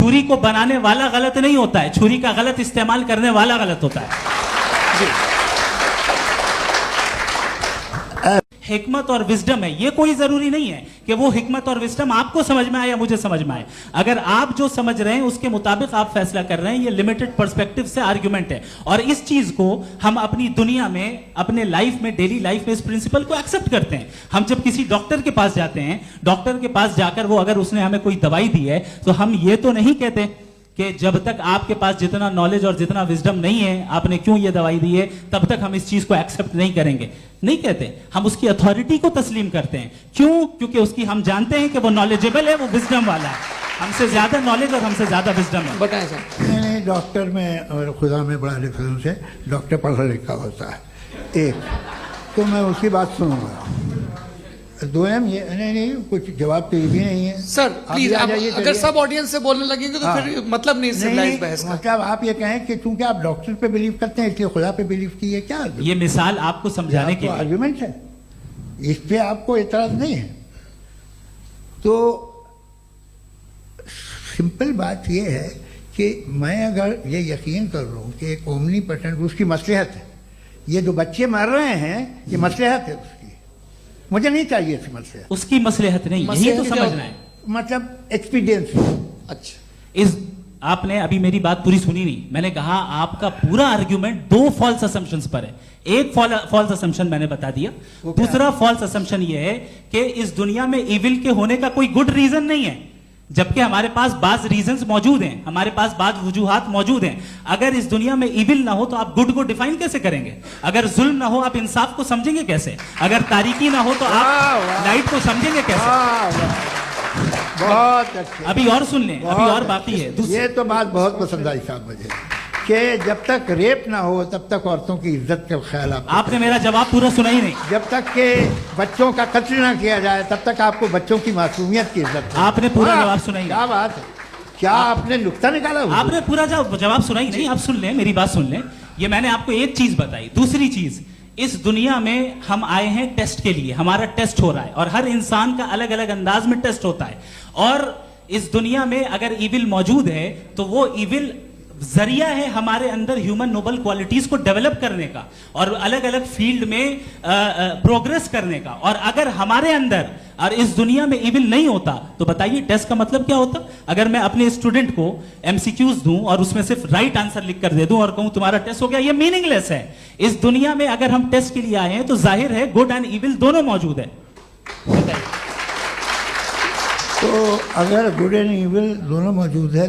छुरी को बनाने वाला गलत नहीं होता है, छुरी का गलत इस्तेमाल करने वाला गलत होता है। हिकमत और विजडम है, ये कोई जरूरी नहीं है कि वो हिकमत और विजडम आपको समझ में आए या मुझे समझ में आए। अगर आप जो समझ रहे हैं उसके मुताबिक आप फैसला कर रहे हैं, ये लिमिटेड पर्सपेक्टिव से आर्गुमेंट है। और इस चीज को हम अपनी दुनिया में, अपने लाइफ में, डेली लाइफ में इस प्रिंसिपल को एक्सेप्ट करते हैं। हम जब किसी डॉक्टर के पास जाते हैं, डॉक्टर के पास जाकर वो अगर उसने हमें कोई दवाई दी है तो हम ये तो नहीं कहते कि जब तक आपके पास जितना नॉलेज और जितना विजडम नहीं है, आपने क्यों ये दवाई दी है, तब तक हम इस चीज को एक्सेप्ट नहीं करेंगे। नहीं कहते, हम उसकी अथॉरिटी को तस्लीम करते हैं। क्यों? क्योंकि उसकी हम जानते हैं कि वो नॉलेजेबल है, वो विजडम वाला है, हमसे ज्यादा नॉलेज और हमसे ज्यादा विजडम है। बताएं सर। नहीं, डॉक्टर में और खुदा में बड़ा डिफरेंस है। डॉक्टर पढ़ा लिखा होता है, एक तो मैं उसकी बात सुनूंगा। दो ये नहीं, कुछ जवाब तो ये भी नहीं है सर। प्लीज आप अगर सब ऑडियंस से बोलने लगेंगे तो फिर मतलब नहीं सिविलाइज्ड बहस का। मतलब आप ये कहें कि चूंकि आप डॉक्टर पे बिलीव करते हैं इसलिए खुदा पे बिलीव कीजिए, क्या ये मिसाल आपको समझाने के लिए आर्गुमेंट है, इस पे आपको एतराज नहीं है। तो सिंपल बात ये है कि मैं अगर ये यकीन कर लूँ कि एक ओमनीपोटेंट, उसकी मसलहत है, ये जो बच्चे मर रहे हैं ये मसलहत है उसकी, मुझे नहीं चाहिए थी मसलहत। उसकी मसलहत नहीं, यही तो समझना है, मतलब एक्सपीरियंस। अच्छा, इस आपने अभी मेरी बात पूरी सुनी नहीं। मैंने कहा आपका पूरा आर्ग्यूमेंट दो फॉल्स असम्पशंस पर है। एक फॉल्स असम्पशन मैंने बता दिया, दूसरा फॉल्स असम्पशन ये है कि इस दुनिया में इविल के होने का कोई गुड रीजन नहीं है, जबकि हमारे पास बाज रीजंस मौजूद हैं, हमारे पास बाज वजूहात मौजूद हैं। अगर इस दुनिया में इविल ना हो तो आप गुड को डिफाइन कैसे करेंगे? अगर जुल्म ना हो आप इंसाफ को समझेंगे कैसे? अगर तारीकी ना हो तो आप लाइट को समझेंगे कैसे? बहुत अच्छे। अभी और सुन लें, अभी और बाकी है। ये तो बात बहुत पसंद आई साहब मुझे कि जब तक रेप ना हो तब तक औरतों की इज्जत का ख्याल आपने मेरा जवाब पूरा सुना ही नहीं। जब तक के बच्चों का कत्ल ना किया जाए तब तक आपको बच्चों की मासूमियत की इज्जत। आपने पूरा जवाब सुना ही नहीं। क्या बात है, क्या आपने नुक्ता निकाला? आपने पूरा जवाब सुना ही नहीं। आप सुन लें, मेरी बात सुन लें। ये मैंने आपको एक चीज बताई। दूसरी चीज, इस दुनिया में हम आए हैं टेस्ट के लिए, हमारा टेस्ट हो रहा है और हर इंसान का अलग अलग अंदाज में टेस्ट होता है। और इस दुनिया में अगर इविल मौजूद है तो वो इविल जरिया है हमारे अंदर ह्यूमन नोबल क्वालिटीज को डेवलप करने का और अलग अलग फील्ड में प्रोग्रेस करने का। और अगर हमारे अंदर और इस दुनिया में इविल नहीं होता तो बताइए टेस्ट का मतलब क्या होता? अगर मैं अपने स्टूडेंट को एमसीक्यूज दूं और उसमें सिर्फ राइट आंसर लिख कर दे दूं और कहूं तुम्हारा टेस्ट हो गया, ये मीनिंगलेस है। इस दुनिया में अगर हम टेस्ट के लिए आए हैं तो जाहिर है गुड एंड इविल दोनों मौजूद है। तो अगर गुड एंड इविल दोनों मौजूद है